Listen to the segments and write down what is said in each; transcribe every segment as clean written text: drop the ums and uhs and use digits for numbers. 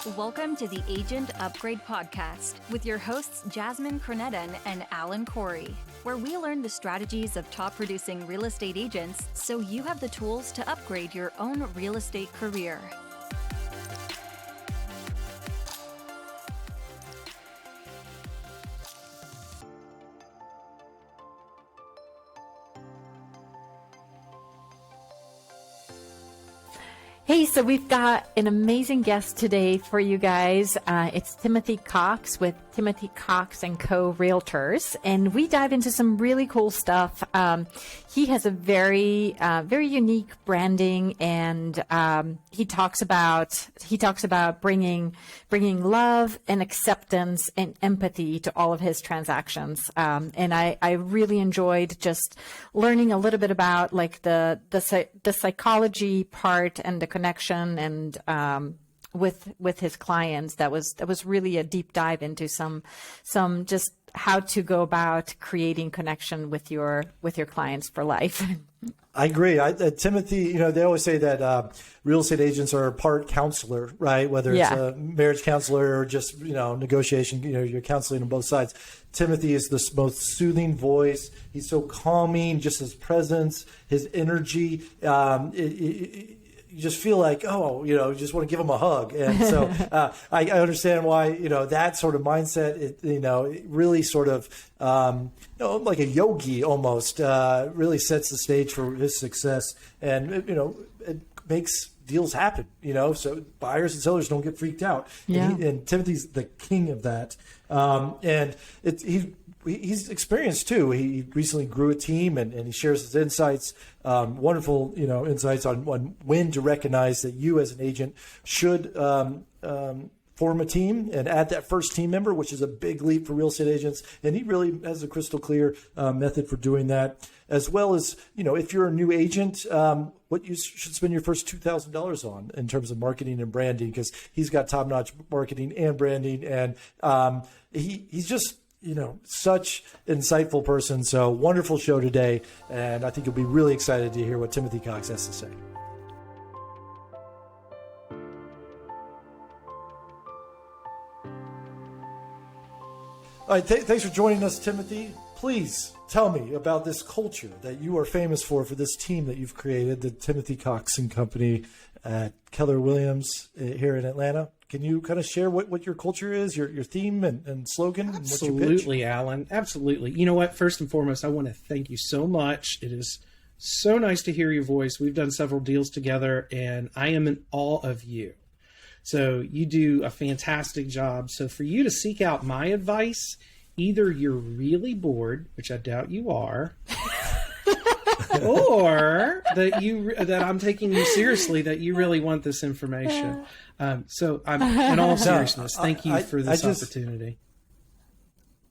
Welcome to the Agent Upgrade Podcast with your hosts Jasmine Alan and Alan Corey, where we learn the strategies of top producing real estate agents so you have the tools to upgrade your own real estate career. Hey, so we've got an amazing guest today for you guys. It's Timothy Cox with Timothy Cox & Co. Realtors, and we dive into some really cool stuff. He has a very unique branding, and he talks about bringing love and acceptance and empathy to all of his transactions. And I really enjoyed just learning a little bit about like the psychology part and the connection and with his clients. That was really a deep dive into some just how to go about creating connection with your clients for life. I agree. Timothy, they always say that real estate agents are part counselor, right? Whether it's a marriage counselor or just, negotiation, you're counseling on both sides. Timothy is the most soothing voice. He's so calming, just his presence, his energy. You just feel like, you just want to give him a hug. And so I understand why, that sort of mindset, it really sort of, like a yogi almost, really sets the stage for his success. And, it makes deals happen, so buyers and sellers don't get freaked out. Yeah. And Timothy's the king of that. And he's experienced too. He recently grew a team and he shares his insights, wonderful, insights on when to recognize that you as an agent should form a team and add that first team member, which is a big leap for real estate agents. And he really has a crystal clear method for doing that, as well as, if you're a new agent, what you should spend your first $2,000 on in terms of marketing and branding, because he's got top-notch marketing and branding. And he's just, such insightful person. So wonderful show today. And I think you'll be really excited to hear what Timothy Cox has to say. All right, thanks for joining us, Timothy. Please tell me about this culture that you are famous for this team that you've created, the Timothy Cox & Company at Keller Williams here in Atlanta. Can you kind of share what your culture is, your theme and slogan? Absolutely, and what you pitch? Alan. Absolutely. You know what? First and foremost, I want to thank you so much. It is so nice to hear your voice. We've done several deals together, and I am in awe of you. So you do a fantastic job. So for you to seek out my advice, either you're really bored, which I doubt you are, or that I'm taking you seriously, that you really want this information. So I'm in all seriousness, thank you for this opportunity.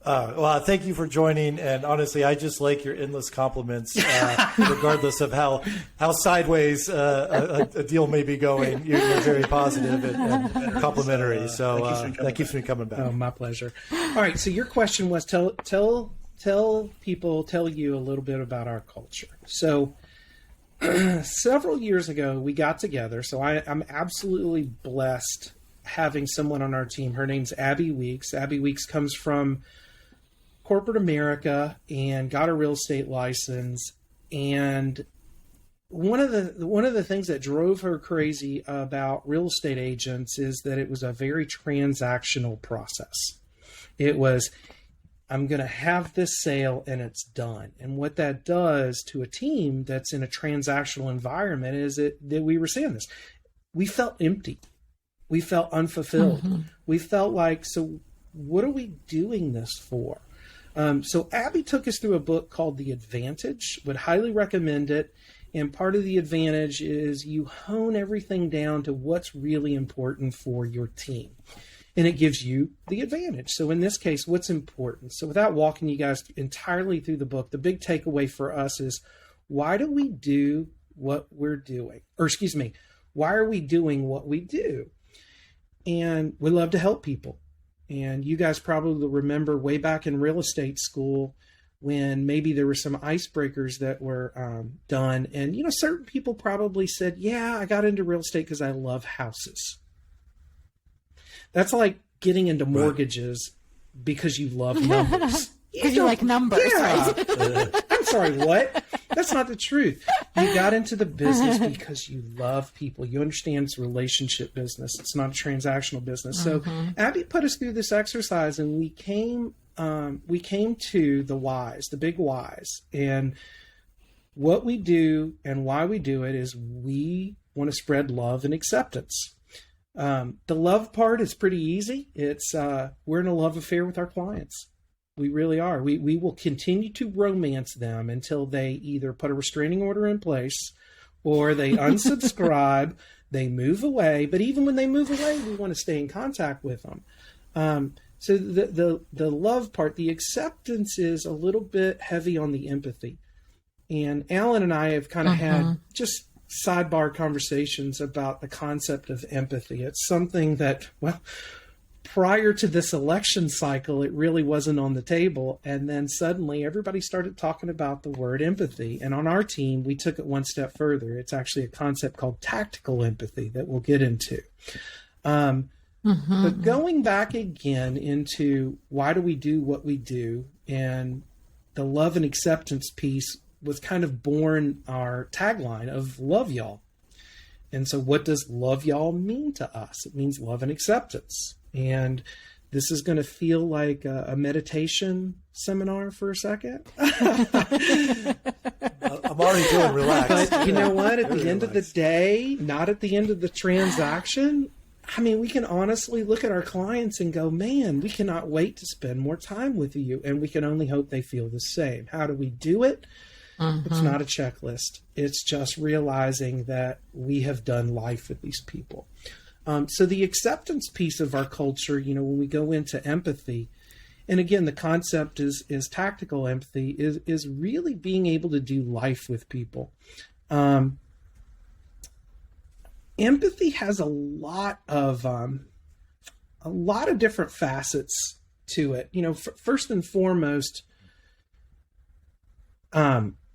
Well, thank you for joining. And honestly, I just like your endless compliments, regardless of how sideways a deal may be going. You're very positive and complimentary. So that keeps me coming back. Oh, my pleasure. All right. So your question was tell you a little bit about our culture. So several years ago, we got together. So I'm absolutely blessed having someone on our team. Her name's Abby Weeks. Abby Weeks comes from corporate America and got a real estate license. And one of the things that drove her crazy about real estate agents is that it was a very transactional process. It was, I'm going to have this sale and it's done. And what that does to a team that's in a transactional environment is that we were saying this. We felt empty. We felt unfulfilled. Mm-hmm. We felt like, so what are we doing this for? So Abby took us through a book called The Advantage. Would highly recommend it. And part of The Advantage is you hone everything down to what's really important for your team. And it gives you the advantage. So in this case, what's important? So without walking you guys entirely through the book, the big takeaway for us is, why do we do what we're doing? Or excuse me, why are we doing what we do? And we love to help people. And you guys probably remember way back in real estate school when maybe there were some icebreakers that were done. And, certain people probably said, yeah, I got into real estate because I love houses. That's like getting into mortgages because you love numbers. Because you like numbers, right? I'm sorry, what? That's not the truth. You got into the business because you love people. You understand it's a relationship business. It's not a transactional business. So Abby put us through this exercise, and we came to the whys, the big whys. And what we do and why we do it is we want to spread love and acceptance. The love part is pretty easy. It's we're in a love affair with our clients. We really are. We will continue to romance them until they either put a restraining order in place or they unsubscribe, they move away. But even when they move away, we want to stay in contact with them. So the love part, the acceptance is a little bit heavy on the empathy. And Alan and I have kind of had just sidebar conversations about the concept of empathy. It's something that, well, prior to this election cycle, it really wasn't on the table. And then suddenly everybody started talking about the word empathy. And on our team, we took it one step further. It's actually a concept called tactical empathy that we'll get into. But going back again into why do we do what we do, and the love and acceptance piece was kind of born our tagline of love y'all. And so what does love y'all mean to us? It means love and acceptance. And this is going to feel like a meditation seminar for a second. I'm already feeling relaxed. But you know what? At the end of the day, not at the end of the transaction, I mean, we can honestly look at our clients and go, man, we cannot wait to spend more time with you. And we can only hope they feel the same. How do we do it? It's not a checklist. It's just realizing that we have done life with these people. So the acceptance piece of our culture, you know, when we go into empathy, and again, the concept is tactical empathy, is really being able to do life with people. Empathy has a lot of different facets to it. You know, first and foremost,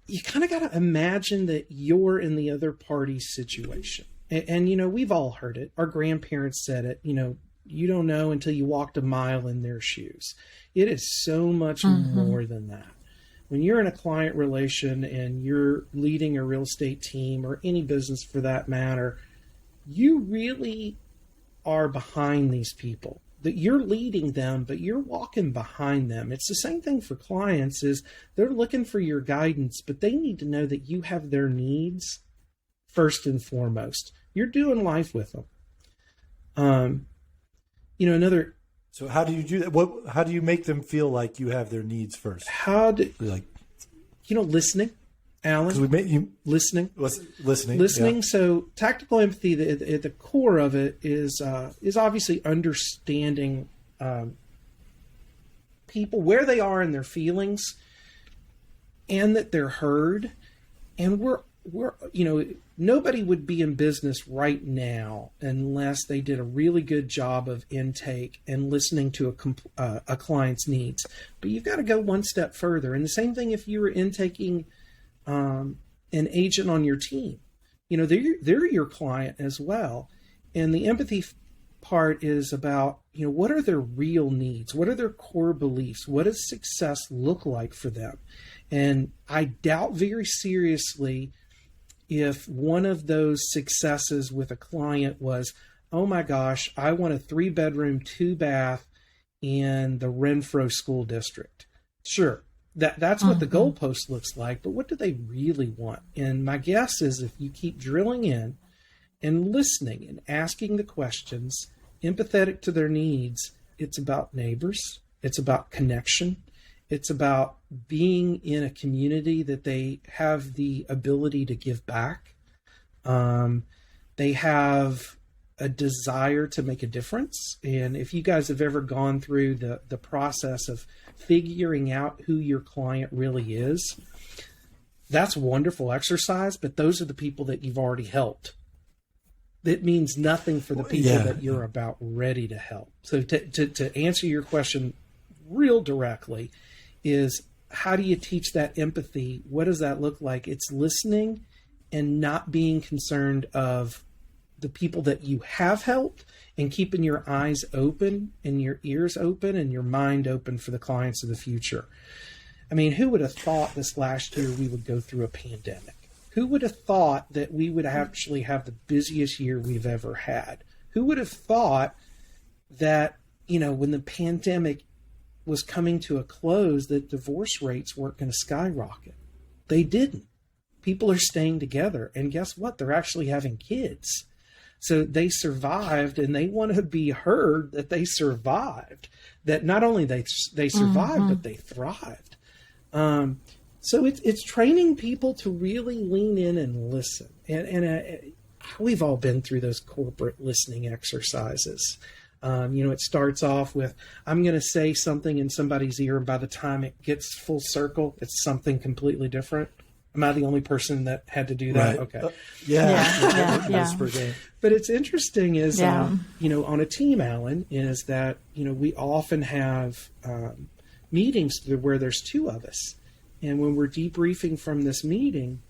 you kind of got to imagine that you're in the other party's situation. And, you know, we've all heard it. Our grandparents said it, you know, you don't know until you walked a mile in their shoes. It is so much more than that. When you're in a client relation and you're leading a real estate team or any business for that matter, you really are behind these people. That you're leading them, but you're walking behind them. It's the same thing for clients. Is they're looking for your guidance, but they need to know that you have their needs first and foremost. You're doing life with them. You know, another. So how do you do that? How do you make them feel like you have their needs first? Listening, Alan. Listening. Listening. Yeah. So tactical empathy, at the core of it is obviously understanding people, where they are in their feelings, and that they're heard. And we're you know, nobody would be in business right now unless they did a really good job of intake and listening to a client's needs. But you've got to go one step further. And the same thing if you were intaking an agent on your team. You know, they're your client as well. And the empathy part is about, you know, what are their real needs? What are their core beliefs? What does success look like for them? And I doubt very seriously if one of those successes with a client was, oh my gosh, I want a 3-bedroom, 2-bath in the Renfro school district. Sure, that's what the goalpost looks like, but what do they really want? And my guess is if you keep drilling in and listening and asking the questions, empathetic to their needs, it's about neighbors, it's about connection, it's about being in a community that they have the ability to give back. They have a desire to make a difference. And if you guys have ever gone through the process of figuring out who your client really is, that's a wonderful exercise, but those are the people that you've already helped. It means nothing for the people that you're about ready to help. So to answer your question real directly, is how do you teach that empathy? What does that look like? It's listening and not being concerned of the people that you have helped and keeping your eyes open and your ears open and your mind open for the clients of the future. I mean, who would have thought this last year we would go through a pandemic? Who would have thought that we would actually have the busiest year we've ever had? Who would have thought that, you know, when the pandemic was coming to a close, that divorce rates weren't going to skyrocket? They didn't. People are staying together, and guess what? They're actually having kids. So they survived, and they want to be heard that they survived, that not only they survived, but they thrived. So it's training people to really lean in and listen. And we've all been through those corporate listening exercises. You know, it starts off with, I'm going to say something in somebody's ear, and by the time it gets full circle, it's something completely different. Am I the only person that had to do that? Right. Okay. Yeah. But it's interesting is, you know, on a team, Alan, is that, you know, we often have meetings where there's two of us. And when we're debriefing from this meeting,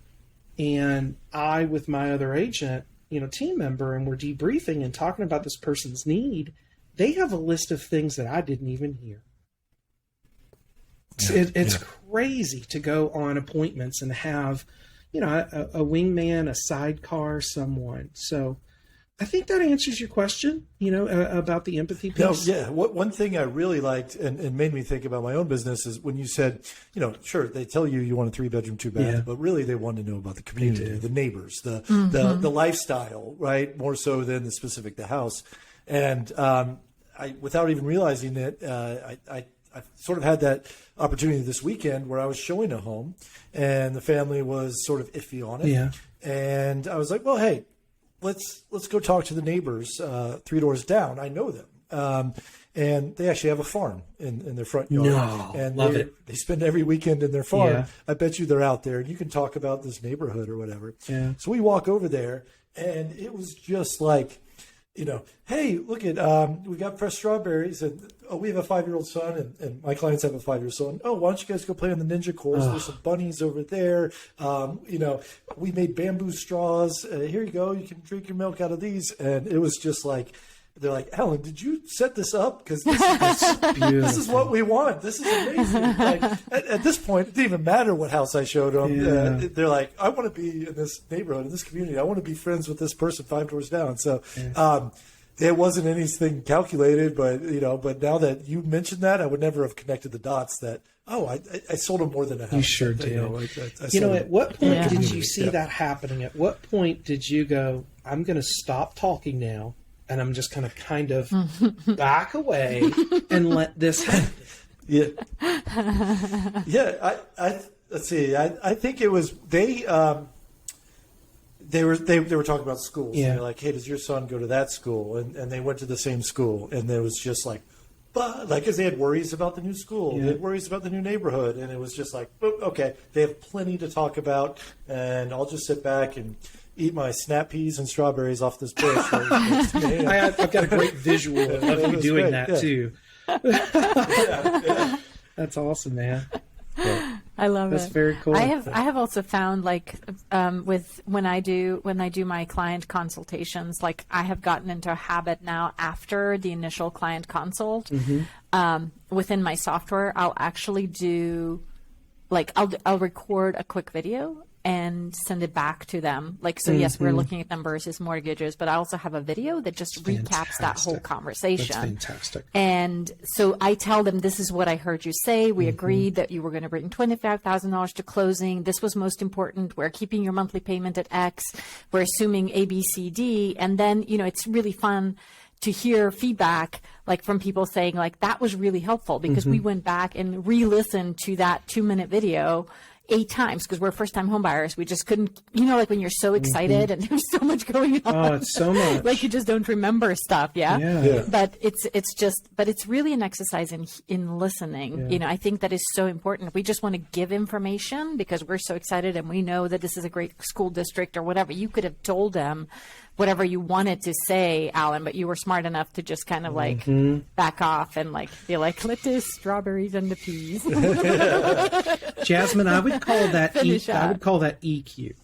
and I with my other agent, you know, team member, and we're debriefing and talking about this person's need, they have a list of things that I didn't even hear. It's crazy to go on appointments and have, you know, a wingman, a sidecar, someone. So I think that answers your question, you know, about the empathy piece. No, yeah. One thing I really liked and made me think about my own business is when you said, you know, sure, they tell you want a 3-bedroom, 2-bath, but really they want to know about the community, the neighbors, the lifestyle, right? More so than the specific, the house. And I, without even realizing it, I sort of had that opportunity this weekend where I was showing a home and the family was sort of iffy on it. Yeah. And I was like, well, hey, let's go talk to the neighbors 3 doors down. I know them. And they actually have a farm in their front yard. No, and love it. They spend every weekend in their farm. Yeah. I bet you they're out there and you can talk about this neighborhood or whatever. Yeah. So we walk over there and it was just like, you know, hey, look at, we got fresh strawberries and, we have a 5-year-old son and my clients have a 5-year-old son. Oh, why don't you guys go play on the ninja course? There's some bunnies over there. You know, we made bamboo straws. Here you go. You can drink your milk out of these. And it was just like, they're like, Alan, did you set this up? Because this is what we want. This is amazing. Like, at this point, it didn't even matter what house I showed them. Yeah. They're like, I want to be in this neighborhood, in this community. I want to be friends with this person 5 doors down. So it wasn't anything calculated, but now that you mentioned that, I would never have connected the dots that, I sold them more than a house. You sure did. At what point did you see that happening? At what point did you go, I'm going to stop talking now, and I'm just going to kind of back away and let this happen? Yeah. Let's see. I think it was they were talking about schools. Yeah. They're like, hey, does your son go to that school? And they went to the same school, and there was just like, because they had worries about the new school, they had worries about the new neighborhood, and it was just like, okay, they have plenty to talk about, and I'll just sit back and eat my snap peas and strawberries off this bush. I've got a great visual of you doing that too. That's awesome, man. Yeah. I love it. That's very cool. I have also found when I do my client consultations, like I have gotten into a habit now after the initial client consult, within my software, I'll actually do I'll record a quick video and send it back to them. Yes, we're looking at numbers, his mortgages, but I also have a video that just recaps that whole conversation. That's fantastic. And so I tell them, this is what I heard you say. We agreed that you were going to bring $25,000 to closing. This was most important. We're keeping your monthly payment at X. We're assuming A, B, C, D. And then, it's really fun to hear feedback from people saying that was really helpful because we went back and re-listened to that 2-minute video 8 times because we're first-time home buyers. We just couldn't, when you're so excited and there's so much going on. Oh, it's so much. You just don't remember stuff, yeah. But it's really an exercise in listening. Yeah. I think that is so important. We just want to give information because we're so excited and we know that this is a great school district or whatever. You could have told them whatever you wanted to say, Alan, but you were smart enough to just kind of back off and be like, let this strawberries and the peas. Jasmine, I would call that EQ.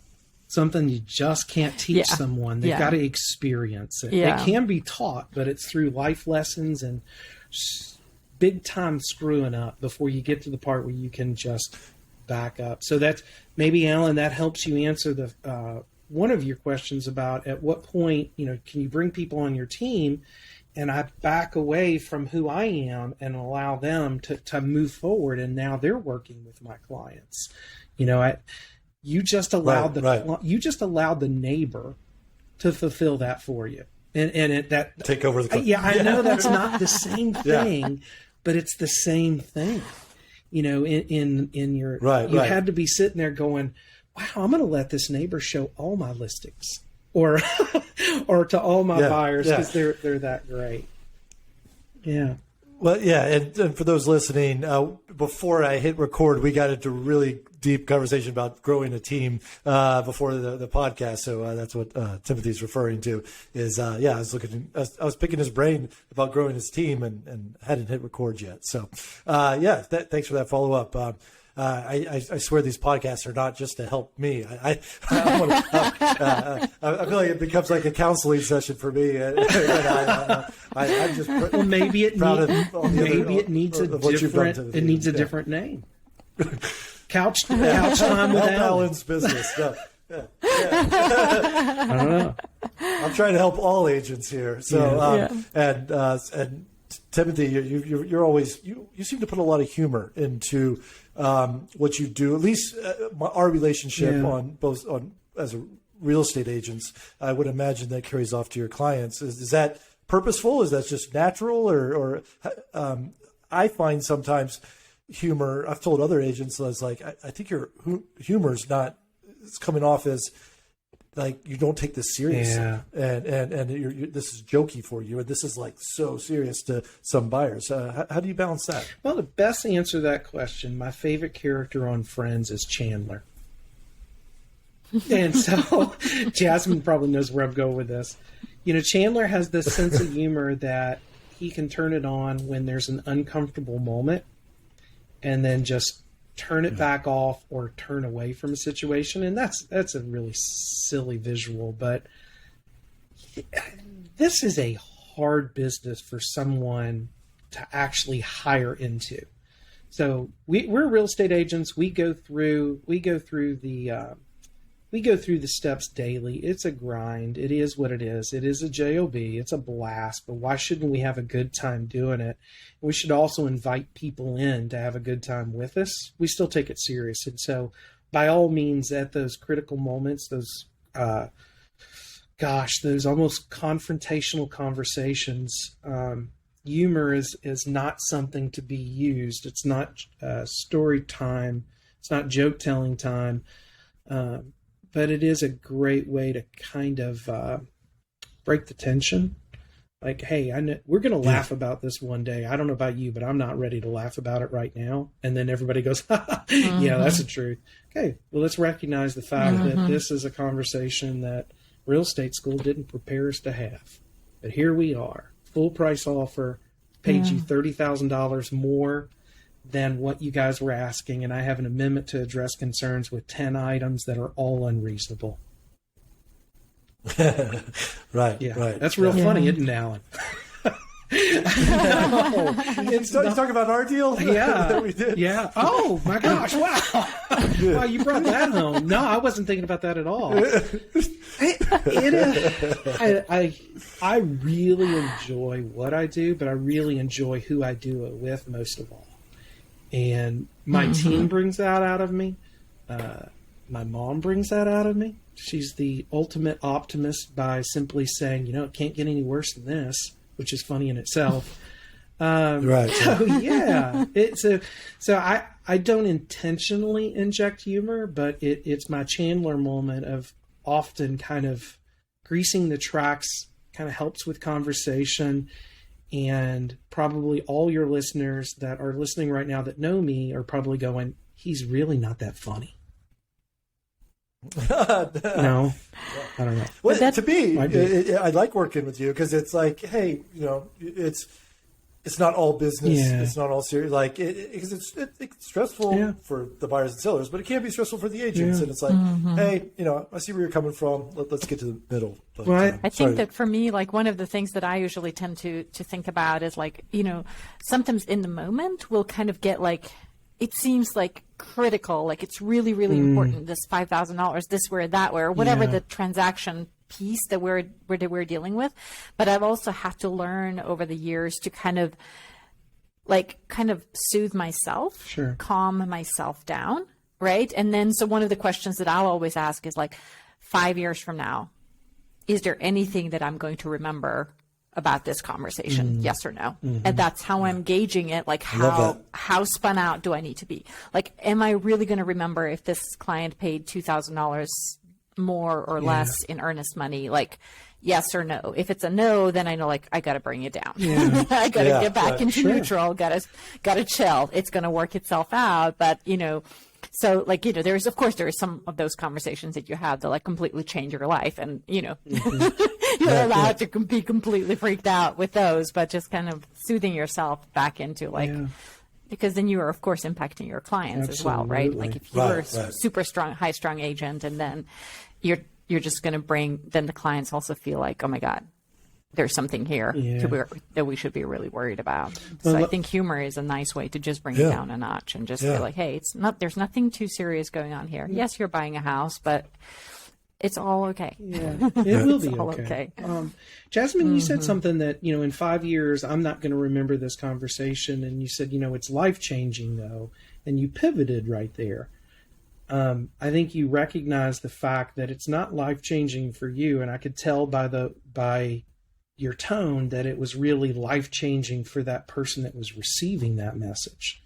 something you just can't teach someone. They've got to experience it. It can be taught, but it's through life lessons and big time screwing up before you get to the part where you can just back up. So that's maybe, Alan, that helps you answer the one of your questions about at what point, can you bring people on your team and I back away from who I am and allow them to move forward, and now they're working with my clients. You just allowed the neighbor to fulfill that for you, and that take over the I know that's not the same thing, but it's the same thing. In your you had to be sitting there going, wow, I'm going to let this neighbor show all my listings or to all my buyers because they're that great. Yeah. Well, yeah, and for those listening, before I hit record, we got into a really deep conversation about growing a team before the podcast. So that's what Timothy's referring to. Is I was picking his brain about growing his team and hadn't hit record yet. So thanks for that follow up. I swear these podcasts are not just to help me. I feel like it becomes like a counseling session for me. I'm just maybe it needs a different name. Couch time with Alan's business. No. Yeah. I don't know. I'm trying to help all agents here. So and Timothy, you're always you seem to put a lot of humor into what you do. At least our relationship on as a real estate agents, I would imagine that carries off to your clients. Is that purposeful? Is that just natural? Or I find sometimes humor. I've told other agents, I was like, I think your humor is not. It's coming off as like you don't take this seriously, and this is jokey for you, and this is like so serious to some buyers. How do you balance that? Well, the best answer to that question, my favorite character on Friends is Chandler, and so Jasmine probably knows where I'm going with this. Chandler has this sense of humor that he can turn it on when there's an uncomfortable moment, and then just turn it back off or turn away from a situation. And that's a really silly visual, but this is a hard business for someone to actually hire into. So we're real estate agents. We go through the steps daily. It's a grind. It is what it is. It is a job. It's a blast, but why shouldn't we have a good time doing it? We should also invite people in to have a good time with us. We still take it serious. And so by all means, at those critical moments, those almost confrontational conversations, humor is not something to be used. It's not story time. It's not joke telling time. But it is a great way to kind of break the tension. Like, hey, I know we're going to laugh about this one day. I don't know about you, but I'm not ready to laugh about it right now. And then everybody goes, yeah, that's the truth. Okay, well, let's recognize the fact that this is a conversation that real estate school didn't prepare us to have. But here we are, full price offer, paid you $30,000 more than what you guys were asking, and I have an amendment to address concerns with 10 items that are all unreasonable. Right. That's real funny, isn't it, Alan? He's talking about our deal? Yeah. That we did? Yeah. Oh, my gosh. Wow. Wow, you brought that home. No, I wasn't thinking about that at all. I really enjoy what I do, but I really enjoy who I do it with most of all. And my team brings that out of me. My mom brings that out of me. She's the ultimate optimist by simply saying, it can't get any worse than this, which is funny in itself. Right. So yeah, so I don't intentionally inject humor, but it's my Chandler moment of often kind of greasing the tracks, kind of helps with conversation. And probably all your listeners that are listening right now that know me are probably going, he's really not that funny. No, I don't know. Well, to me, I like working with you because it's like, hey, it's not all business. Yeah. It's not all serious. Like, because it's stressful for the buyers and sellers, but it can be stressful for the agents. And it's like, hey, I see where you're coming from. Let's get to the middle. But, I think that for me, like one of the things that I usually tend to think about is like, sometimes in the moment we'll kind of get like, it seems like critical, like it's really, really important. This $5,000, this way or that way, or whatever the transaction piece that we're dealing with. But I've also had to learn over the years to kind of soothe myself, calm myself down, right? And then so one of the questions that I'll always ask is like, 5 years from now, is there anything that I'm going to remember about this conversation? Yes or no? And that's how I'm gauging it. Like how spun out do I need to be? Like, am I really going to remember if this client paid $2,000 more or less in earnest money? Like, yes or no? If it's a no, then I know like I got to bring it down. I got to get back into neutral. Got to chill. It's going to work itself out. But so like there is some of those conversations that you have that like completely change your life, and you're allowed to be completely freaked out with those, but just kind of soothing yourself back into like. Because then you are, of course, impacting your clients as well, right? Like if you're a super strong, high-strung agent, and then you're just going to bring, then the clients also feel like, oh my God, there's something here that we should be really worried about. So I think humor is a nice way to just bring it down a notch and just feel like, hey, there's nothing too serious going on here. Yes, you're buying a house, but it's all okay. Yeah, it will be okay. Jasmine, you said something that, in 5 years, I'm not going to remember this conversation. And you said, it's life-changing, though. And you pivoted right there. I think you recognize the fact that it's not life-changing for you. And I could tell by your tone that it was really life-changing for that person that was receiving that message.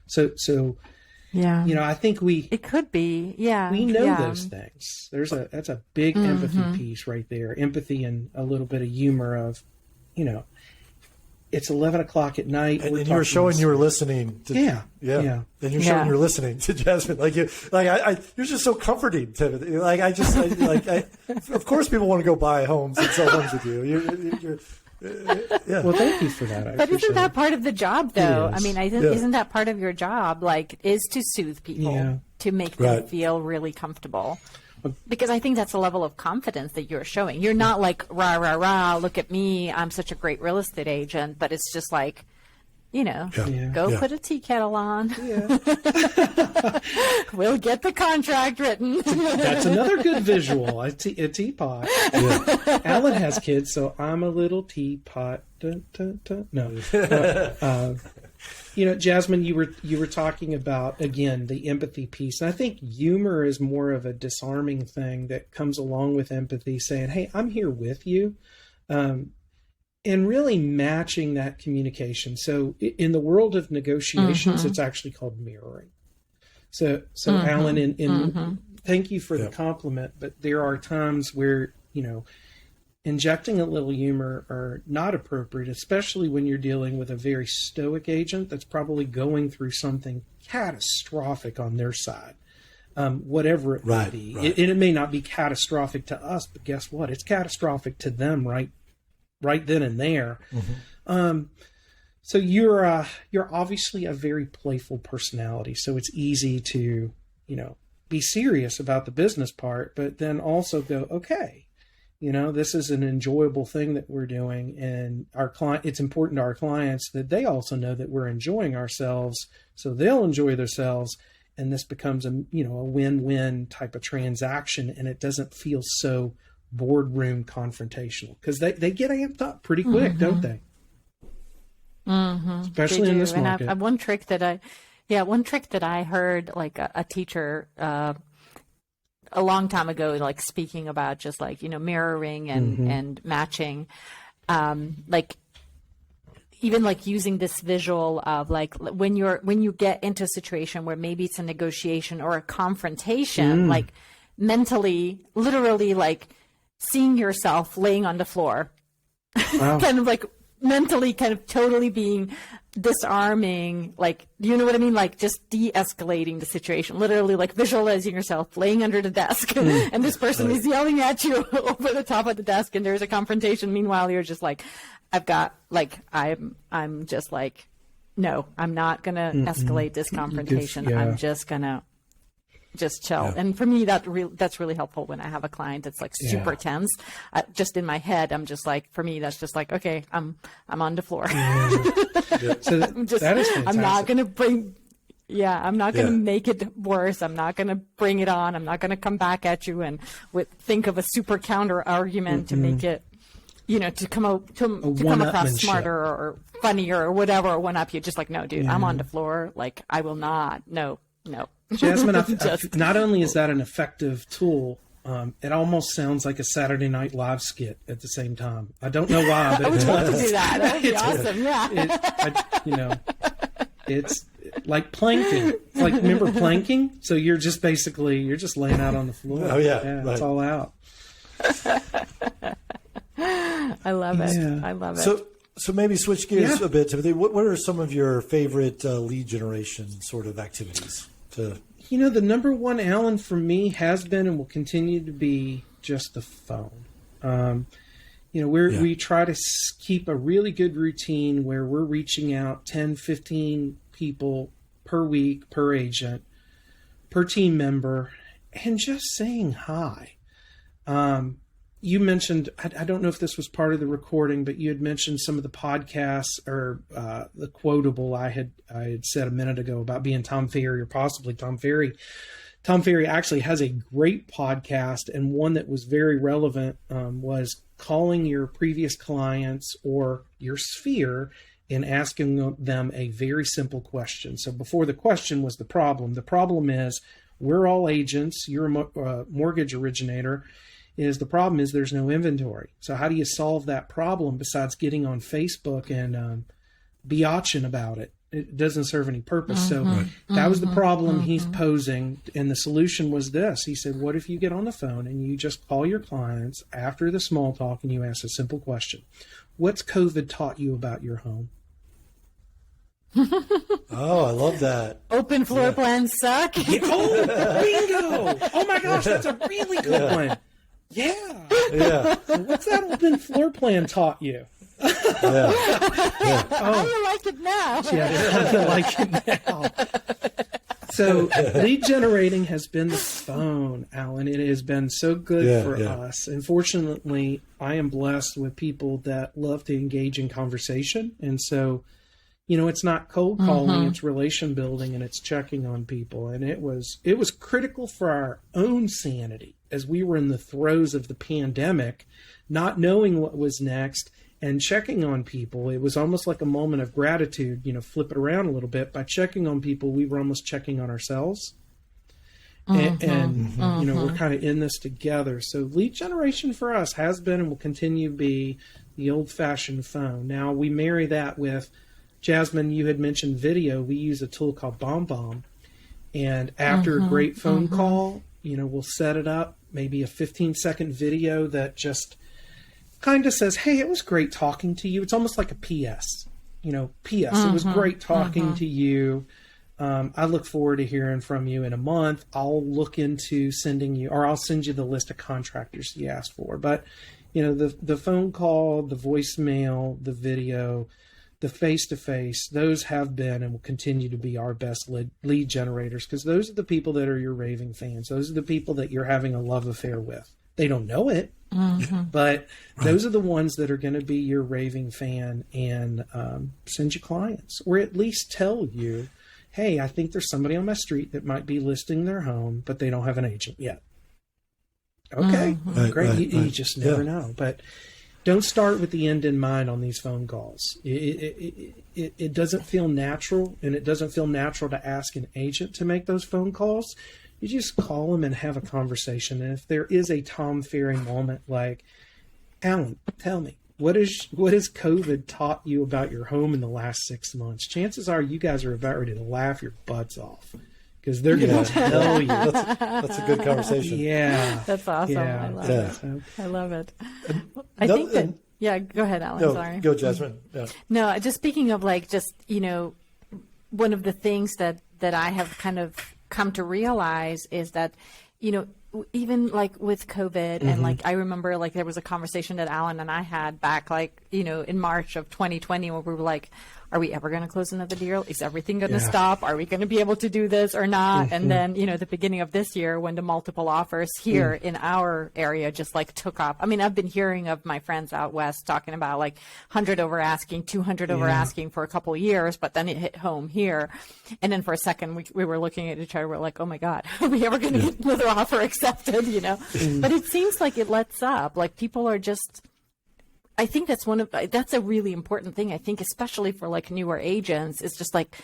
So yeah, I think it could be, we know those things. That's a big empathy piece right there. Empathy and a little bit of humor of, it's 11 o'clock at night. And you were showing you were listening to, And you're showing you were listening to Jasmine. You're just so comforting, Timothy. Of course people want to go buy homes and sell homes with you. You're Well, thank you for that. But isn't that part of the job, though? I mean, isn't that part of your job? Like, is to soothe people, to make them feel really comfortable. Because I think that's a level of confidence that you're showing. You're not like, rah, rah, rah, look at me, I'm such a great real estate agent. But it's just like, go put a tea kettle on. We'll get the contract written. That's another good visual, a teapot. Alan has kids, so I'm a little teapot. Dun, dun, dun. No. Jasmine, you were talking about, again, the empathy piece. And I think humor is more of a disarming thing that comes along with empathy, saying, hey, I'm here with you. And really matching that communication. So in the world of negotiations, it's actually called mirroring. So Alan, thank you for the compliment, but there are times where, injecting a little humor are not appropriate, especially when you're dealing with a very stoic agent that's probably going through something catastrophic on their side, whatever it may be. Right. It may not be catastrophic to us, but guess what? It's catastrophic to them right then and there. So you're obviously a very playful personality, so it's easy to, be serious about the business part, but then also go, okay, this is an enjoyable thing that we're doing, and it's important to our clients that they also know that we're enjoying ourselves, so they'll enjoy themselves, and this becomes a win-win type of transaction, and it doesn't feel so boardroom confrontational, because they get amped up pretty quick, don't they? Especially in this market. And one trick that I heard, like a teacher a long time ago, like speaking about just like, mirroring and matching, like even like using this visual of like when you get into a situation where maybe it's a negotiation or a confrontation, like mentally, literally like seeing yourself laying on the floor, kind of like mentally kind of totally being disarming, like, you know what I mean? Like just de-escalating the situation, literally like visualizing yourself laying under the desk and this person is yelling at you over the top of the desk and there's a confrontation. Meanwhile, you're just like, I'm just like, no, I'm not going to escalate this confrontation. I'm just going to just chill. Yeah. And for me, that's really helpful when I have a client that's like super tense. Just in my head, I'm just like, for me, that's just like, okay, I'm on the floor. So that is fantastic. I'm not going to I'm not going to make it worse. I'm not going to bring it on. I'm not going to come back at you and think of a super counter argument to make it, to come across smarter or funnier or whatever, or one up you. Just like, no, dude, I'm on the floor. Like, I will not. No. Jasmine, not only is that an effective tool, it almost sounds like a Saturday Night Live skit at the same time. I don't know why, but I would love to do that. That would be awesome. Yeah. It's like planking. Like, remember planking? So you're just laying out on the floor. Oh yeah, It's all out. I love it. Yeah. I love it. So maybe switch gears a bit, Timothy. What are some of your favorite lead generation sort of activities? The number one, Alan, for me has been and will continue to be just the phone. We try to keep a really good routine where we're reaching out 10, 15 people per week, per agent, per team member, and just saying hi. You mentioned, I don't know if this was part of the recording, but you had mentioned some of the podcasts or the quotable I had said a minute ago about being Tom Ferry or possibly Tom Ferry. Tom Ferry actually has a great podcast, and one that was very relevant was calling your previous clients or your sphere and asking them a very simple question. So before the question was the problem. The problem is we're all agents. You're a mortgage originator. The problem is there's no inventory. So how do you solve that problem besides getting on Facebook and biatching about it? It doesn't serve any purpose. So that was the problem he's posing. And the solution was this. He said, what if you get on the phone and you just call your clients after the small talk and you ask a simple question? What's COVID taught you about your home? Oh, I love that. Open floor plans suck. Oh, bingo. Oh my gosh, that's a really good one. Yeah. What's that open floor plan taught you? How do you like it now? How do you like it now? So lead generating has been the phone, Alan. It has been so good for us. Unfortunately, I am blessed with people that love to engage in conversation. And so, it's not cold calling, it's relation building, and it's checking on people. And it was critical for our own sanity as we were in the throes of the pandemic, not knowing what was next and checking on people. It was almost like a moment of gratitude, flip it around a little bit. By checking on people, we were almost checking on ourselves. We're kind of in this together. So lead generation for us has been and will continue to be the old-fashioned phone. Now, we marry that with, Jasmine, you had mentioned video. We use a tool called BombBomb. And after a great phone call, we'll set it up, maybe a 15-second video that just kind of says, hey, it was great talking to you. It's almost like a PS. P.S. It was great talking to you. I look forward to hearing from you in a month. I'll look into sending you, or I'll send you the list of contractors you asked for. But, the phone call, the voicemail, the video, the face-to-face, those have been and will continue to be our best lead generators, because those are the people that are your raving fans. Those are the people that you're having a love affair with. They don't know it, but those are the ones that are going to be your raving fan and send you clients, or at least tell you, hey, I think there's somebody on my street that might be listing their home, but they don't have an agent yet. Okay, great. You just never know. But don't start with the end in mind on these phone calls. It doesn't feel natural, and it doesn't feel natural to ask an agent to make those phone calls. You just call them and have a conversation. And if there is a Tom Ferry moment like, Alan, tell me, what has COVID taught you about your home in the last 6 months? Chances are you guys are about ready to laugh your butts off, because they're going to tell you. That's a good conversation. Yeah. That's awesome. Yeah. I love it. I love it. I think that Yeah, go ahead, Alan. No, Sorry. go, Jasmine. Yeah. No, just speaking of like just, one of the things that I have kind of come to realize is that, even like with COVID and like I remember like there was a conversation that Alan and I had back like, in March of 2020 where we were like, are we ever going to close another deal? Is everything going to stop? Are we going to be able to do this or not? And then, the beginning of this year when the multiple offers here in our area just like took off. I mean, I've been hearing of my friends out west talking about like 100 over asking, 200 over asking for a couple of years, but then it hit home here. And then for a second we were looking at each other. We're like, oh my God, are we ever going to get another offer accepted? But it seems like it lets up. Like people are just, I think that's a really important thing. I think, especially for like newer agents, it's just like,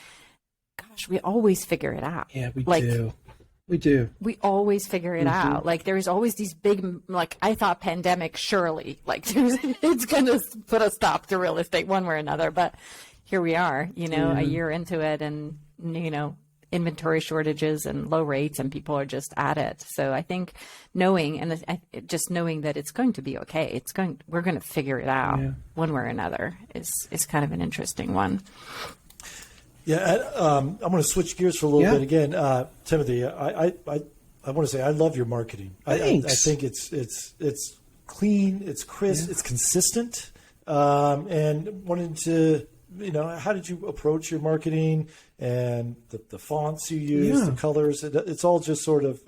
gosh, we always figure it out. Yeah, we do. We always figure it out. Like there's always these big, like I thought pandemic, surely like it's going to put a stop to real estate one way or another. But here we are, a year into it and, inventory shortages and low rates and people are just at it. So I think knowing that it's going to be okay. We're going to figure it out one way or another is kind of an interesting one. Yeah. I'm going to switch gears for a little bit again. Timothy, I want to say, I love your marketing. I think it's clean, it's crisp, it's consistent. And wanted to, how did you approach your marketing and the fonts you use, the colors? It's all just sort of,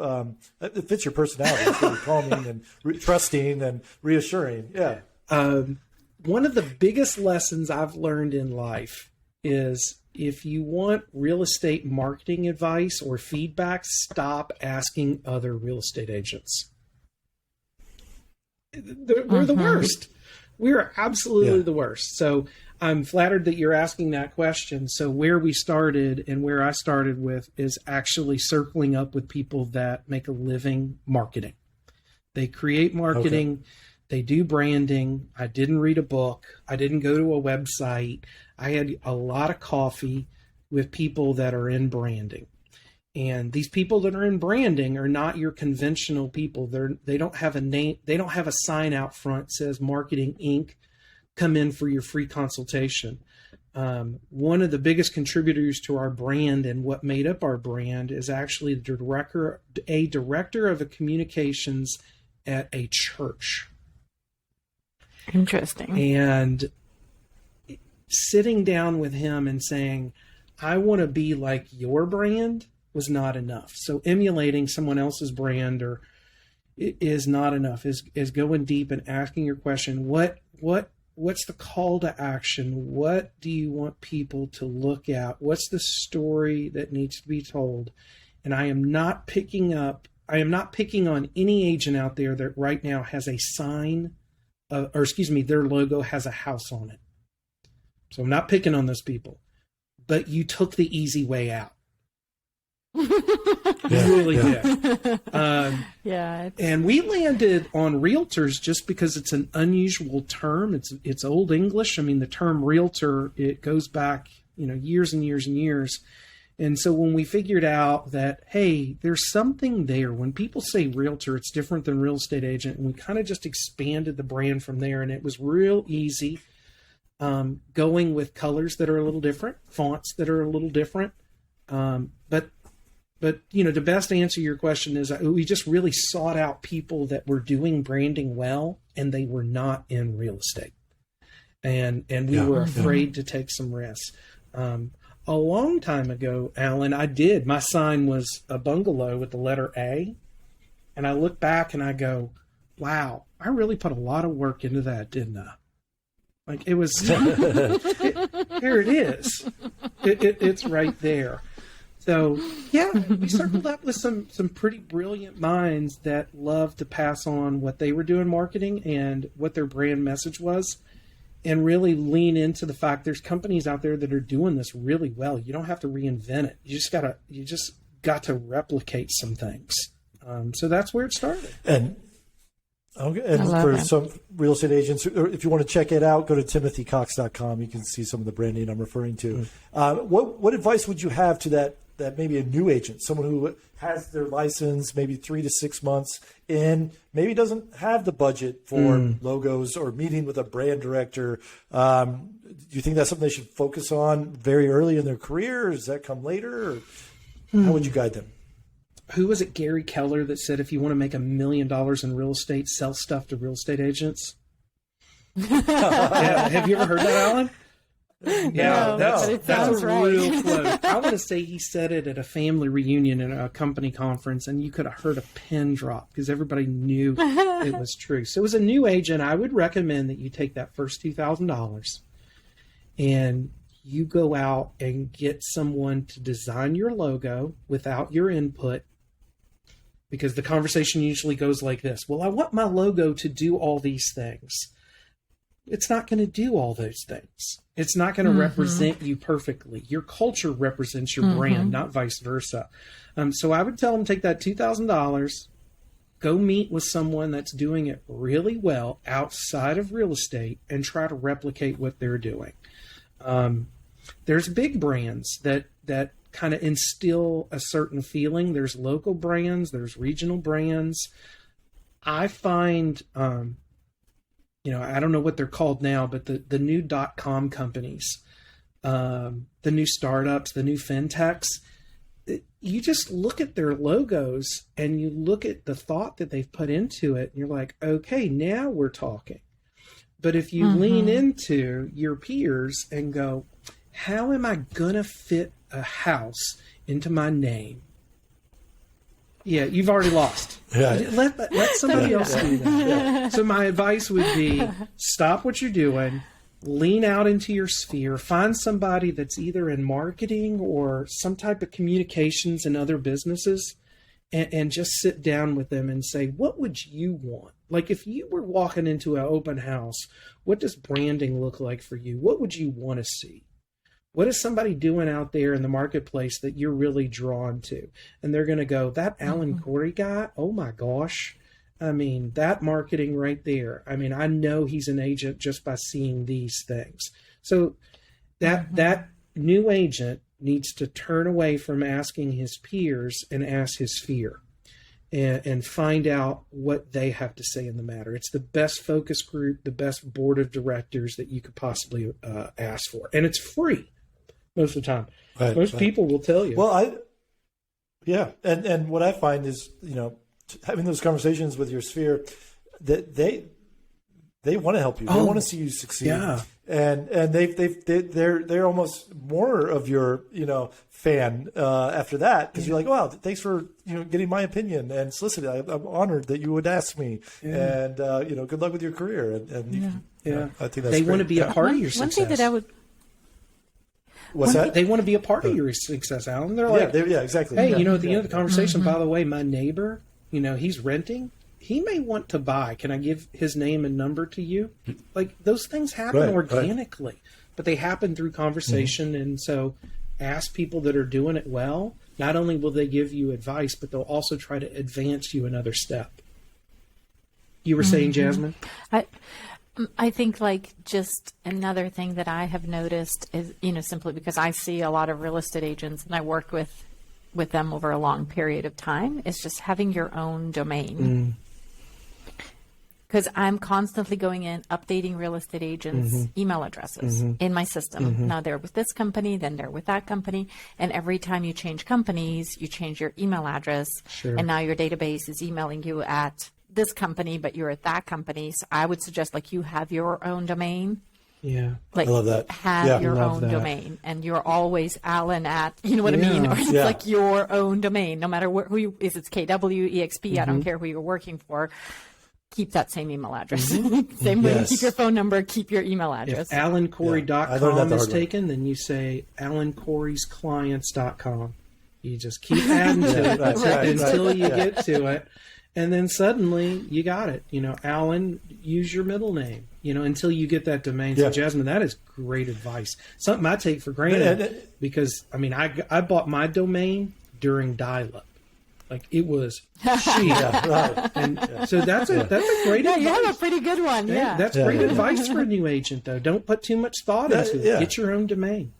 it fits your personality. It's really calming and trusting and reassuring. Yeah. One of the biggest lessons I've learned in life is if you want real estate marketing advice or feedback, stop asking other real estate agents. We're the worst. We're absolutely the worst. So I'm flattered that you're asking that question. So where we started and where I started with is actually circling up with people that make a living marketing. They create marketing. Okay. They do branding. I didn't read a book. I didn't go to a website. I had a lot of coffee with people that are in branding. And these people that are in branding are not your conventional people. They don't have a name. They don't have a sign out front that says Marketing Inc. Come in for your free consultation. One of the biggest contributors to our brand and what made up our brand is actually a director of a communications at a church. Interesting. And sitting down with him and saying, I want to be like your brand was not enough. So emulating someone else's brand or is not enough. Is going deep and asking your question, what's the call to action? What do you want people to look at? What's the story that needs to be told? And I am not picking on any agent out there that right now has a sign, their logo has a house on it. So I'm not picking on those people, but you took the easy way out. You really did. And we landed on realtors just because it's an unusual term. It's Old English. I mean, the term realtor, it goes back, years and years and years. And so when we figured out that, hey, there's something there. When people say realtor, it's different than real estate agent. And we kind of just expanded the brand from there. And it was real easy going with colors that are a little different, fonts that are a little different. But the best answer to your question is we just really sought out people that were doing branding well, and they were not in real estate. And we were afraid to take some risks. A long time ago, Alan, my sign was a bungalow with the letter A. And I look back and I go, wow, I really put a lot of work into that, didn't I? Like it was, here it is. It's right there. So we circled up with some pretty brilliant minds that love to pass on what they were doing marketing and what their brand message was, and really lean into the fact there's companies out there that are doing this really well. You don't have to reinvent it. You just got to replicate some things. So that's where it started. And for some real estate agents, or if you want to check it out, go to timothycox.com. You can see some of the branding I'm referring to. What advice would you have to that that maybe a new agent, someone who has their license maybe 3 to 6 months in, maybe doesn't have the budget for logos or meeting with a brand director. Do you think that's something they should focus on very early in their career? Or does that come later? Or how would you guide them? Who was it, Gary Keller, that said if you want to make $1 million in real estate, sell stuff to real estate agents? Yeah, have you ever heard that, Alan? Yeah, that's a real quote. I want to say he said it at a family reunion at a company conference, and you could have heard a pin drop because everybody knew it was true. So as a new agent, I would recommend that you take that first $2,000 and you go out and get someone to design your logo without your input, because the conversation usually goes like this. Well, I want my logo to do all these things. It's not going to do all those things. It's not going to represent you perfectly. Your culture represents your brand, not vice versa. So I would tell them, take that $2,000, go meet with someone that's doing it really well outside of real estate and try to replicate what they're doing. There's big brands that kind of instill a certain feeling. There's local brands, there's regional brands. I find, I don't know what they're called now, but the new .com companies, the new startups, the new fintechs, you just look at their logos and you look at the thought that they've put into it, and you're like, okay, now we're talking. But if you lean into your peers and go, how am I going to fit a house into my name? Yeah, you've already lost. Yeah. Let somebody else do that. Yeah. So my advice would be, stop what you're doing, lean out into your sphere, find somebody that's either in marketing or some type of communications in other businesses, and just sit down with them and say, what would you want? Like if you were walking into an open house, what does branding look like for you? What would you want to see? What is somebody doing out there in the marketplace that you're really drawn to? And they're going to go, that Alan Corey guy, oh my gosh. I mean, that marketing right there. I mean, I know he's an agent just by seeing these things. So that new agent needs to turn away from asking his peers and ask his sphere and find out what they have to say in the matter. It's the best focus group, the best board of directors that you could possibly ask for. And it's free. Most of the time, most people will tell you. Well, and what I find is, having those conversations with your sphere, that they want to help you. They want to see you succeed. Yeah. And they're almost more of your fan after that, because you're like, wow, thanks for getting my opinion and soliciting. I'm honored that you would ask me, and good luck with your career. And I think that's they great. Want to be a part of your success. One thing that I would. What's that? They want to be a part of your success, Alan. They're like, exactly. Hey, at the end of the conversation, by the way, my neighbor, he's renting. He may want to buy. Can I give his name and number to you? Like those things happen organically, but they happen through conversation. And so ask people that are doing it well. Not only will they give you advice, but they'll also try to advance you another step. You were saying, Jasmine? I think like just another thing that I have noticed is, simply because I see a lot of real estate agents and I worked with them over a long period of time, is just having your own domain. Because I'm constantly going in, updating real estate agents' email addresses in my system. Now they're with this company, then they're with that company. And every time you change companies, you change your email address. Sure. And now your database is emailing you at this company, but you're at that company. So I would suggest you have your own domain. Yeah. I love that. Have your own domain, and you're always Alan at, I mean? Or it's your own domain, no matter who you, is it's KW, EXP, I don't care who you're working for. Keep that same email address. Same way you keep your phone number, keep your email address. If AlanCorey.com is taken, then you say AlanCorey'sClients.com. You just keep adding to it until you get to it. And then suddenly you got it. Alan, use your middle name, until you get that domain. So Jasmine, that is great advice. Something I take for granted because, I bought my domain during dial-up. Like it was cheap. And so that's a great advice. You have a pretty good one. Yeah. That's great advice for a new agent, though. Don't put too much thought into it. Get your own domain.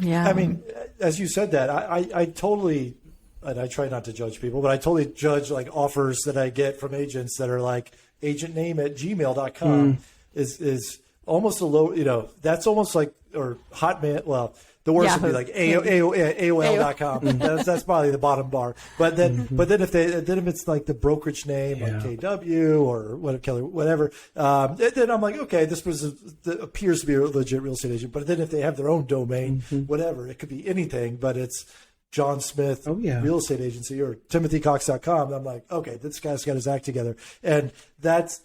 Yeah. I mean, as you said that, I totally, and I try not to judge people, but I totally judge like offers that I get from agents that are like agentname@gmail.com is almost a low, that's almost like, or Hotmail, well, the worst would be like AOL.com. That's probably the bottom bar. But then, if it's like the brokerage name, like KW or whatever, then I'm like, okay, this person appears to be a legit real estate agent. But then if they have their own domain, whatever, it could be anything, but it's John Smith Real Estate Agency or TimothyCox.com. I'm like, okay, this guy's got his act together. And that's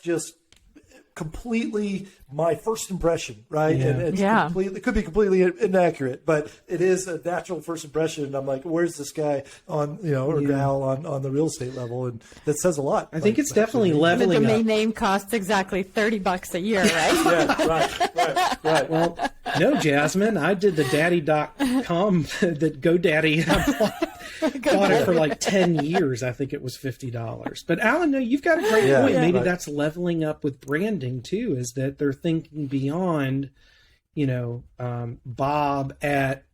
just completely my first impression, right? And it's it could be completely inaccurate, but it is a natural first impression. And I'm like, where's this guy on, or gal on the real estate level? And that says a lot. I think it's definitely leveling up. The domain name costs exactly $30 a year, right? right. Well, no, Jasmine, I did the daddy.com, the GoDaddy. Bought it for like 10 years. I think it was $50. But Alan, no, you've got a great point. Maybe that's leveling up with branding too, is that they're thinking beyond, Bob at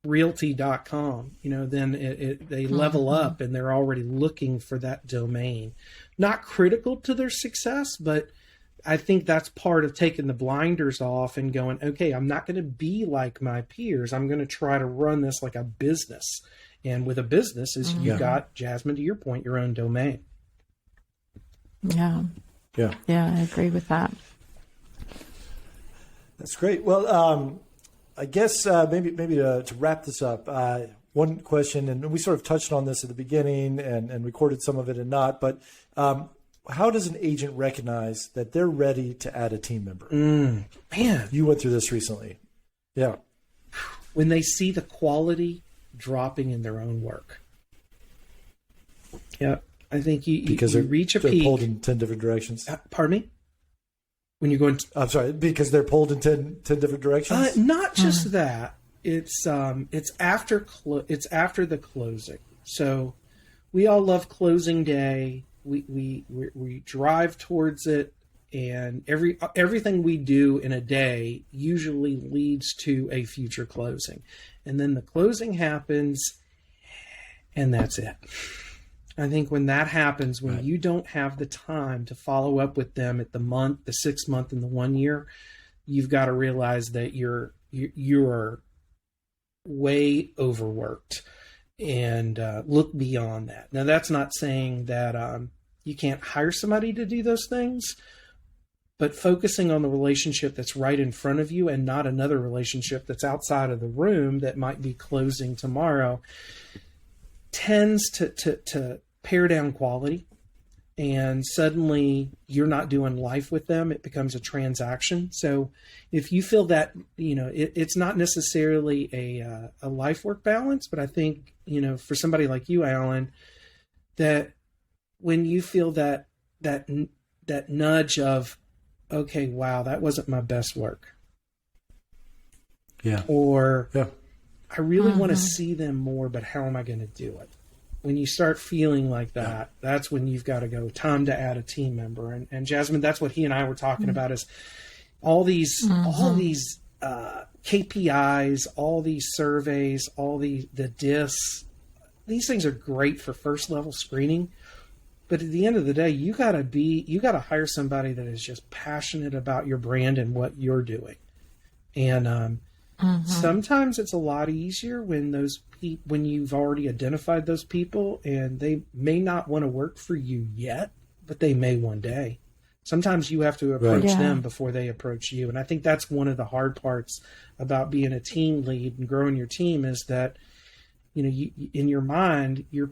realty.com, then they level up and they're already looking for that domain. Not critical to their success, but I think that's part of taking the blinders off and going, okay, I'm not going to be like my peers. I'm going to try to run this like a business. And with a business, is you got, Jasmine, to your point, your own domain. Yeah, I agree with that. That's great. Well, I guess maybe to wrap this up, one question, and we sort of touched on this at the beginning and recorded some of it and not, but how does an agent recognize that they're ready to add a team member? Man. You went through this recently. Yeah. When they see the quality dropping in their own work. Yeah, I think you reach a peak. They're pulled in 10 different directions. Pardon me? When you're going I'm sorry, because they're pulled in 10 different directions? Not just that. It's after the closing. So we all love closing day. We drive towards it, and everything we do in a day usually leads to a future closing. And then the closing happens, and that's it. I think when that happens, when you don't have the time to follow up with them at the month, the 6 month, and the 1 year, you've got to realize that you're way overworked, and look beyond that. Now, that's not saying that you can't hire somebody to do those things, but focusing on the relationship that's right in front of you and not another relationship that's outside of the room that might be closing tomorrow tends to pare down quality. And suddenly you're not doing life with them. It becomes a transaction. So if you feel that, it's not necessarily a life work balance, but I think, for somebody like you, Alan, that when you feel that nudge of, okay, wow, that wasn't my best work. Yeah. Or I really want to see them more, but how am I going to do it? When you start feeling like that, that's when you've got to go, time to add a team member. And Jasmine, that's what he and I were talking about, is all these KPIs, all these surveys, all the DIS. These things are great for first level screening. But at the end of the day, you got to hire somebody that is just passionate about your brand and what you're doing. And sometimes it's a lot easier when when you've already identified those people, and they may not want to work for you yet, but they may one day. Sometimes you have to approach them before they approach you. And I think that's one of the hard parts about being a team lead and growing your team, is that you, in your mind, you're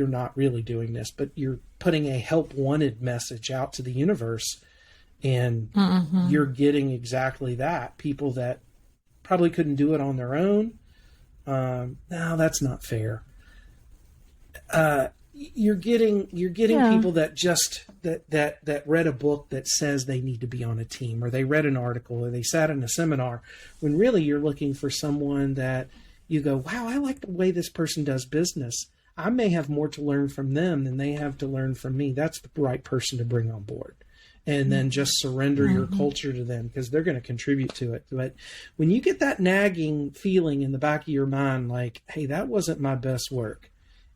not really doing this, but you're putting a help wanted message out to the universe, and you're getting exactly that. People that probably couldn't do it on their own. No, that's not fair. You're getting people that just that read a book that says they need to be on a team, or they read an article, or they sat in a seminar, when really you're looking for someone that you go, wow, I like the way this person does business. I may have more to learn from them than they have to learn from me. That's the right person to bring on board. and then just surrender your culture to them because they're going to contribute to it. But when you get that nagging feeling in the back of your mind, like, hey, that wasn't my best work,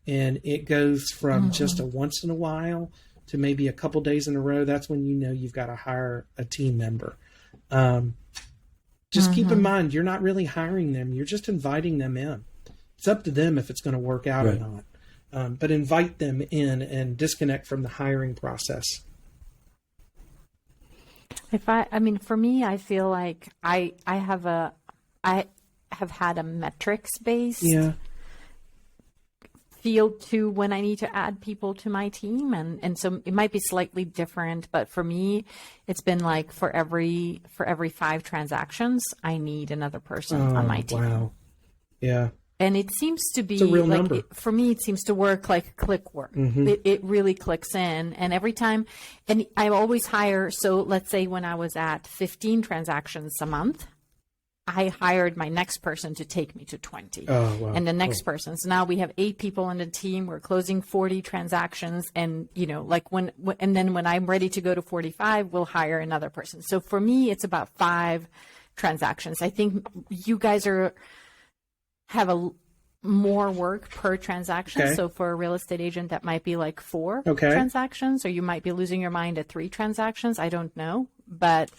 and it goes from just a once in a while to maybe a couple days in a row, that's when you know you've got to hire a team member. Just keep in mind, you're not really hiring them. You're just inviting them in. It's up to them if it's going to work out or not. But invite them in and disconnect from the hiring process. For me, I feel like I have had a metrics based feel to when I need to add people to my team. And so it might be slightly different, but for me, it's been like for every 5 transactions, I need another person on my team. Wow. Yeah. And it seems to be it's a real like, number. For me, it seems to work like click work. It really clicks in. And every time, and I always hire. So let's say when I was at 15 transactions a month, I hired my next person to take me to 20. Oh, wow. And the next person. So now we have 8 people on the team. We're closing 40 transactions. And, and then when I'm ready to go to 45, we'll hire another person. So for me, it's about 5 transactions. I think you guys have a more work per transaction. Okay. So for a real estate agent, that might be like 4 Okay. transactions, or you might be losing your mind at 3 transactions. I don't know, but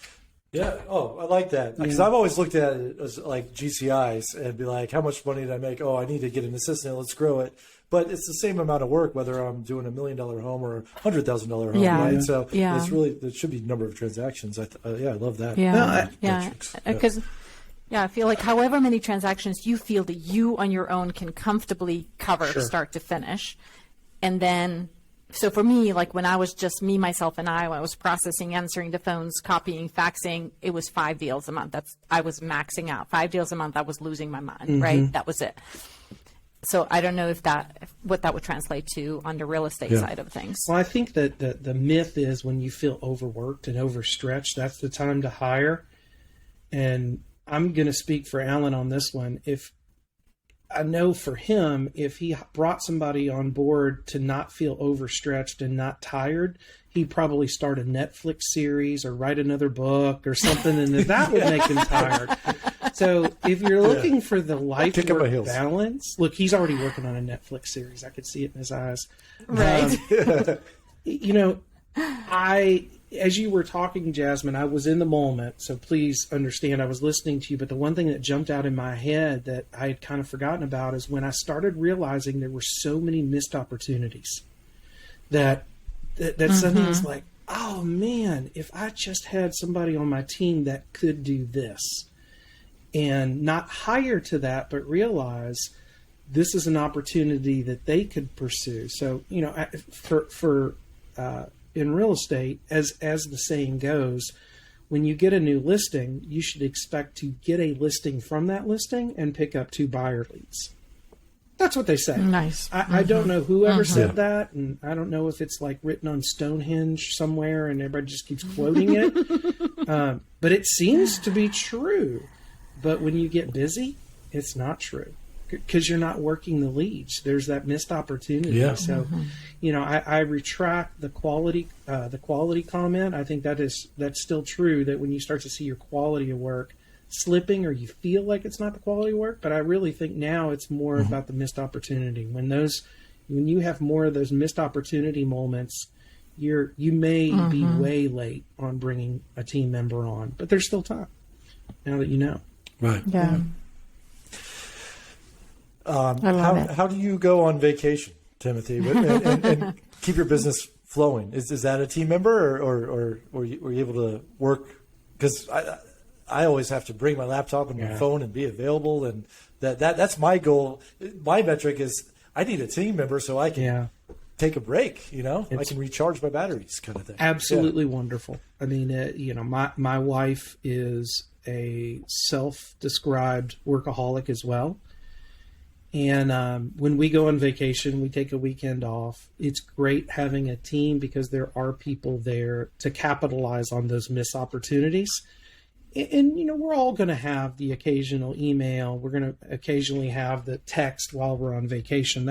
yeah. Oh, I like that because I've always looked at it as like GCIs and be like, how much money did I make? Oh, I need to get an assistant. Let's grow it. But it's the same amount of work whether I'm doing $1 million home or $100,000 home, right? So it's really there should be a number of transactions. I love that. Because. I feel like however many transactions you feel that you on your own can comfortably cover start to finish. And then, so for me, like when I was just me, myself, and I was processing, answering the phones, copying, faxing, it was 5 deals a month. I was maxing out. 5 deals a month, I was losing my mind, right? That was it. So I don't know what that would translate to on the real estate side of things. Well, I think that the myth is when you feel overworked and overstretched, that's the time to hire. And I'm going to speak for Alan on this one. If I know for him, if he brought somebody on board to not feel overstretched and not tired, he'd probably start a Netflix series or write another book or something, and that would make him tired. So if you're looking for the life-work balance, look, he's already working on a Netflix series. I could see it in his eyes. Right. As you were talking, Jasmine, I was in the moment, so please understand I was listening to you, but the one thing that jumped out in my head that I had kind of forgotten about is when I started realizing there were so many missed opportunities that suddenly was like, oh man, if I just had somebody on my team that could do this, and not hire to that, but realize this is an opportunity that they could pursue. So, in real estate, as the saying goes, when you get a new listing, you should expect to get a listing from that listing and pick up 2 buyer leads. That's what they say. Nice. I don't know whoever said that, and I don't know if it's like written on Stonehenge somewhere and everybody just keeps quoting it. But it seems to be true. But when you get busy, it's not true. Because you're not working the leads. There's that missed opportunity. Yeah. So, I retract the quality comment. I think that's still true, that when you start to see your quality of work slipping or you feel like it's not the quality of work, but I really think now it's more about the missed opportunity. When you have more of those missed opportunity moments, you may be way late on bringing a team member on, but there's still time now that you know. Right. Yeah. How do you go on vacation, Timothy, and keep your business flowing? Is that a team member, or were you able to work? Because I always have to bring my laptop and my phone and be available, and that's my goal. My metric is I need a team member so I can take a break. I can recharge my batteries, kind of thing. Absolutely wonderful. I mean, my wife is a self-described workaholic as well. And when we go on vacation, we take a weekend off. It's great having a team because there are people there to capitalize on those missed opportunities. And we're all going to have the occasional email. We're going to occasionally have the text while we're on vacation.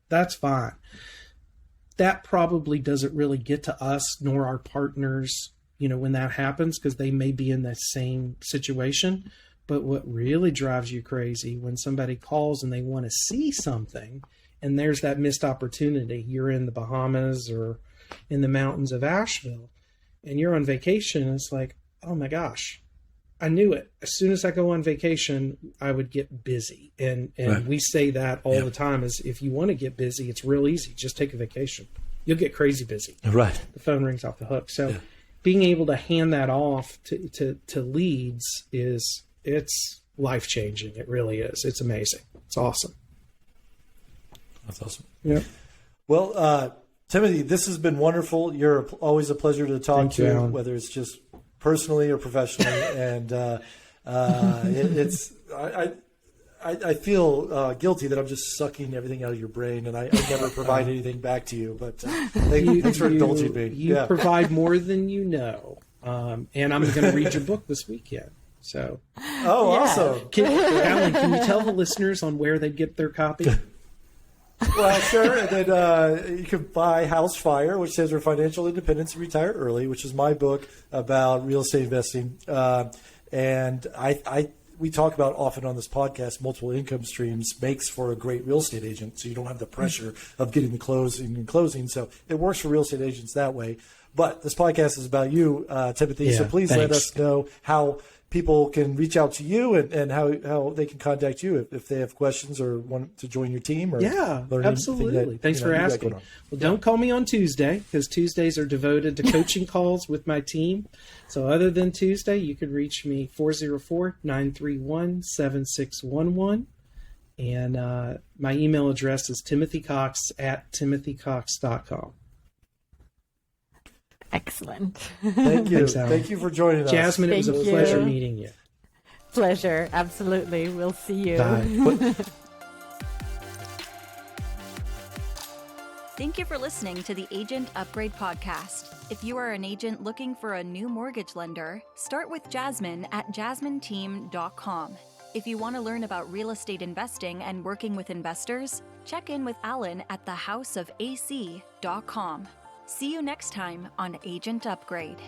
That's fine. that probably doesn't really get to us nor our partners, when that happens, because they may be in the same situation. But what really drives you crazy when somebody calls and they want to see something, and there's that missed opportunity. You're in the Bahamas or in the mountains of Asheville, and you're on vacation. It's like, oh my gosh, I knew it. As soon as I go on vacation, I would get busy. And Right. we say that all the time is, if you want to get busy, it's real easy. Just take a vacation. You'll get crazy busy. Right. The phone rings off the hook. So being able to hand that off to leads it's life-changing. It really is. It's amazing. It's awesome. That's awesome. Yeah. Well, Timothy, this has been wonderful. You're always a pleasure to talk Thank you, to, Alan. whether it's just personally or professionally. And I feel guilty that I'm just sucking everything out of your brain, and I never provide anything back to you. But thanks for indulging me. You provide more than you know. And I'm going to read your book this weekend. So, awesome. Alan, can you tell the listeners on where they get their copy? Well, sure. And then you can buy House Fire, which stands for Financial Independence and Retire Early, which is my book about real estate investing. And we talk about often on this podcast, multiple income streams makes for a great real estate agent. So you don't have the pressure of getting the closing and closing. So it works for real estate agents that way. But this podcast is about you, Timothy. Yeah, so please thanks. let us know how people can reach out to you and how they can contact you if they have questions or want to join your team. Or Yeah, learn absolutely. anything that, Thanks for you got asking. going on. Well, don't call me on Tuesday, because Tuesdays are devoted to coaching calls with my team. So other than Tuesday, you can reach me 404-931-7611. And my email address is timothycox@timothycox.com. Excellent. Thank you. Thanks, Alan. Thank you for joining us. Jasmine, it was a Thank pleasure you. meeting you. Pleasure. Absolutely. We'll see you. Bye. Thank you for listening to the Agent Upgrade Podcast. If you are an agent looking for a new mortgage lender, start with Jasmine at jasmineteam.com. If you want to learn about real estate investing and working with investors, check in with Alan at thehouseofac.com. See you next time on Agent Upgrade.